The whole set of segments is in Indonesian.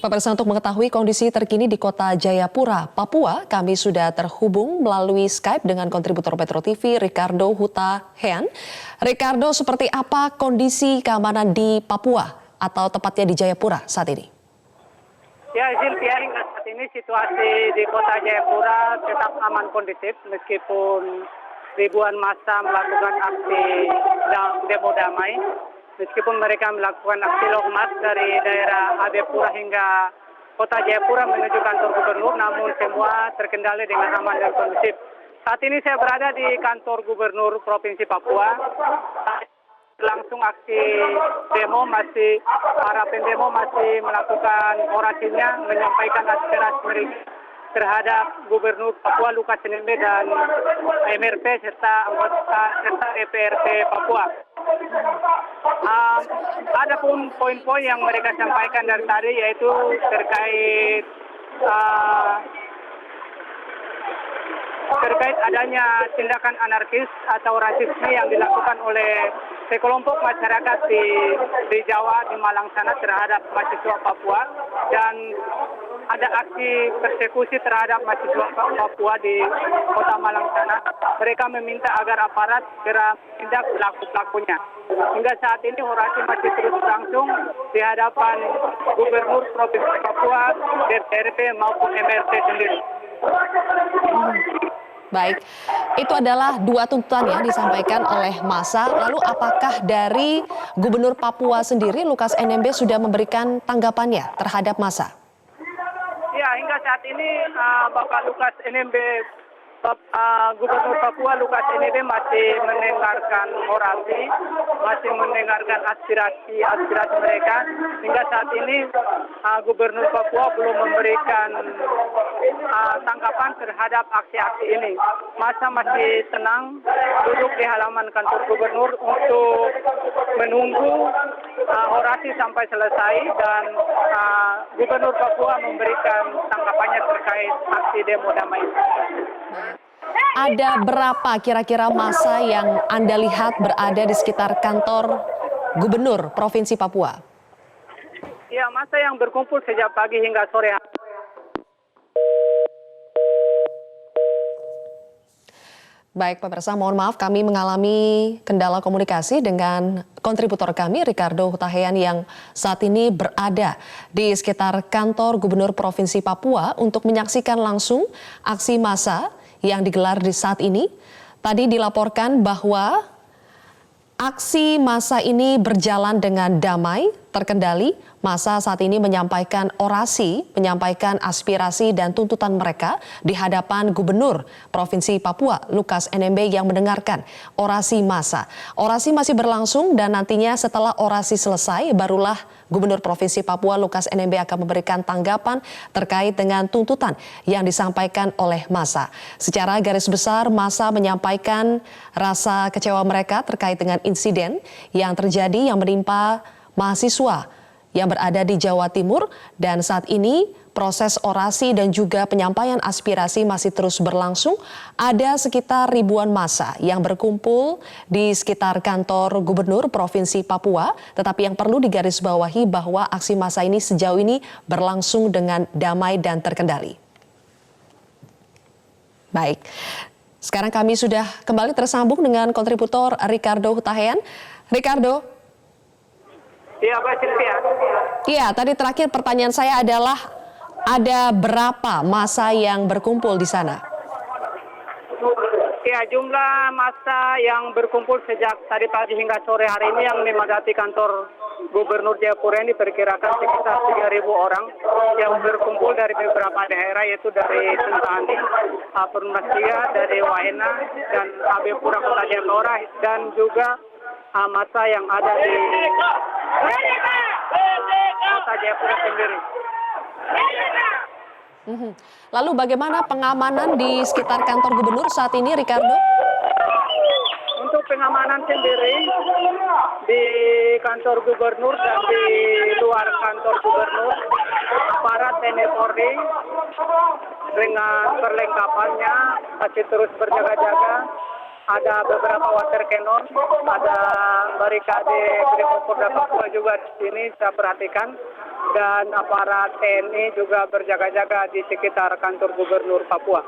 Pemirsa, untuk mengetahui kondisi terkini di Kota Jayapura, Papua, kami sudah terhubung melalui Skype dengan kontributor Metro TV, Ricardo Huta Heian. Ricardo, seperti apa kondisi keamanan di Papua atau tepatnya di Jayapura saat ini? Ya, Zilvia, hingga saat ini situasi di Kota Jayapura tetap aman kondusif meskipun ribuan massa melakukan aksi demo damai. Meskipun mereka melakukan aksi long march dari daerah Adepura hingga Kota Jayapura menuju kantor gubernur, namun semua terkendali dengan aman dan kondusif. Saat ini saya berada di kantor gubernur Provinsi Papua. Langsung aksi demo para pendemo masih melakukan orasinya, menyampaikan aspirasi mereka terhadap Gubernur Papua Lukas NMB dan MRP serta DPRD Papua. Ada pun poin-poin yang mereka sampaikan dari tadi, yaitu terkait adanya tindakan anarkis atau rasisme yang dilakukan oleh sekelompok masyarakat di Jawa, di Malang sana terhadap mahasiswa Papua, dan ada aksi persekusi terhadap mahasiswa Papua di Kota Malang sana. Mereka meminta agar aparat segera tindak pelaku-pelakunya. Hingga saat ini orasi masih terus berlangsung di hadapan Gubernur Provinsi Papua, DPRD maupun MRT sendiri. Baik, itu adalah dua tuntutan yang disampaikan oleh massa. Lalu apakah dari Gubernur Papua sendiri, Lukas NMB, sudah memberikan tanggapannya terhadap massa? Ya, hingga saat ini Bapak Lukas NMB, Gubernur Papua Lukas NMB masih mendengarkan orasi, masih mendengarkan aspirasi mereka. Hingga saat ini Gubernur Papua belum memberikan tanggapan terhadap aksi-aksi ini. Massa masih tenang duduk di halaman kantor gubernur untuk menunggu orasi sampai selesai, dan Gubernur Papua memberikan tanggapannya terkait aksi demo damai. Ada berapa kira-kira massa yang Anda lihat berada di sekitar kantor Gubernur Provinsi Papua? Ya, massa yang berkumpul sejak pagi hingga sore. Baik, pemirsa, mohon maaf kami mengalami kendala komunikasi dengan kontributor kami, Ricardo Huta Heian, yang saat ini berada di sekitar kantor Gubernur Provinsi Papua untuk menyaksikan langsung aksi massa yang digelar di saat ini. Tadi dilaporkan bahwa aksi massa ini berjalan dengan damai, terkendali. Massa saat ini menyampaikan orasi, menyampaikan aspirasi dan tuntutan mereka di hadapan Gubernur Provinsi Papua, Lukas NMB, yang mendengarkan orasi massa. Orasi masih berlangsung dan nantinya setelah orasi selesai, barulah Gubernur Provinsi Papua, Lukas NMB, akan memberikan tanggapan terkait dengan tuntutan yang disampaikan oleh massa. Secara garis besar, massa menyampaikan rasa kecewa mereka terkait dengan insiden yang terjadi yang menimpa mahasiswa yang berada di Jawa Timur, dan saat ini proses orasi dan juga penyampaian aspirasi masih terus berlangsung. Ada sekitar ribuan massa yang berkumpul di sekitar kantor Gubernur Provinsi Papua, tetapi yang perlu digarisbawahi bahwa aksi massa ini sejauh ini berlangsung dengan damai dan terkendali. Baik, sekarang kami sudah kembali tersambung dengan kontributor Ricardo Huta Heian. Ricardo. Iya, Pak Silvia. Iya, tadi terakhir pertanyaan saya adalah ada berapa massa yang berkumpul di sana? Ya, jumlah massa yang berkumpul sejak tadi pagi hingga sore hari ini yang memadati kantor Gubernur Jayapura ini perkirakan sekitar 3.000 orang yang berkumpul dari beberapa daerah, yaitu dari Sentani, Purnasia, dari Waena, dan Adepura Kota Jayapura, dan juga massa yang ada di Kota Jayapura sendiri. Lalu bagaimana pengamanan di sekitar kantor gubernur saat ini, Ricardo? Untuk pengamanan sendiri di kantor gubernur dan di luar kantor gubernur, aparat TNI Polri dengan perlengkapannya masih terus berjaga-jaga. Ada beberapa water cannon, ada barikade Brimopolda Papua juga di sini saya perhatikan. dan aparat TNI juga berjaga-jaga di sekitar kantor Gubernur Papua.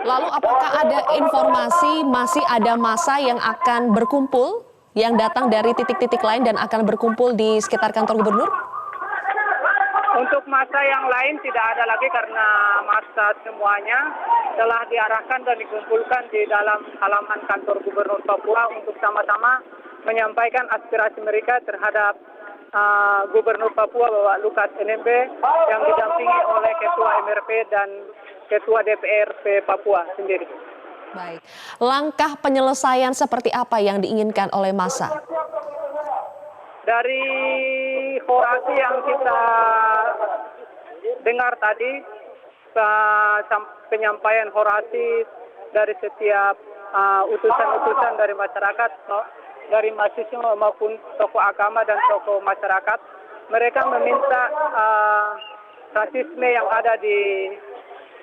Lalu apakah ada informasi masih ada massa yang akan berkumpul, yang datang dari titik-titik lain dan akan berkumpul di sekitar kantor gubernur? Untuk masa yang lain tidak ada lagi karena masa semuanya telah diarahkan dan dikumpulkan di dalam halaman kantor Gubernur Papua untuk sama-sama menyampaikan aspirasi mereka terhadap Gubernur Papua Bapak Lukas NMB yang didampingi oleh Ketua MRP dan Ketua DPRP Papua sendiri. Baik, langkah penyelesaian seperti apa yang diinginkan oleh massa? Dari orasi yang kita dengar tadi, penyampaian orasi dari setiap utusan-utusan dari masyarakat, dari mahasiswa maupun tokoh agama dan tokoh masyarakat, mereka meminta rasisme yang ada di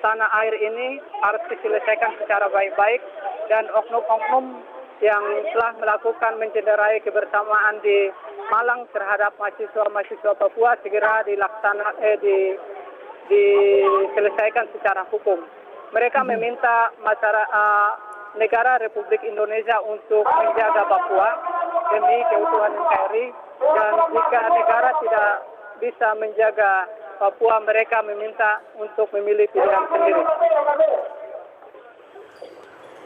tanah air ini harus diselesaikan secara baik-baik dan oknum-oknum yang telah melakukan mencederai kebersamaan di Malang terhadap mahasiswa-mahasiswa Papua segera diselesaikan secara hukum. Mereka meminta negara Republik Indonesia untuk menjaga Papua demi keutuhan NKRI, dan jika negara tidak bisa menjaga Papua, mereka meminta untuk memilih pilihan sendiri.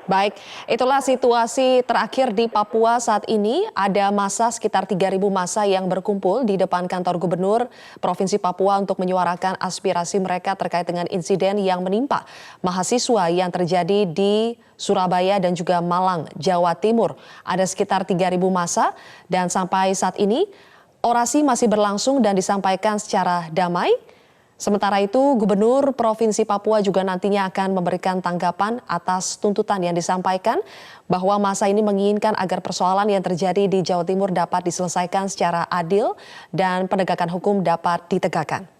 Baik, itulah situasi terakhir di Papua saat ini. Ada massa sekitar 3.000 massa yang berkumpul di depan kantor gubernur Provinsi Papua untuk menyuarakan aspirasi mereka terkait dengan insiden yang menimpa mahasiswa yang terjadi di Surabaya dan juga Malang, Jawa Timur. Ada sekitar 3.000 massa dan sampai saat ini orasi masih berlangsung dan disampaikan secara damai. Sementara itu, Gubernur Provinsi Papua juga nantinya akan memberikan tanggapan atas tuntutan yang disampaikan bahwa masa ini menginginkan agar persoalan yang terjadi di Jawa Timur dapat diselesaikan secara adil dan penegakan hukum dapat ditegakkan.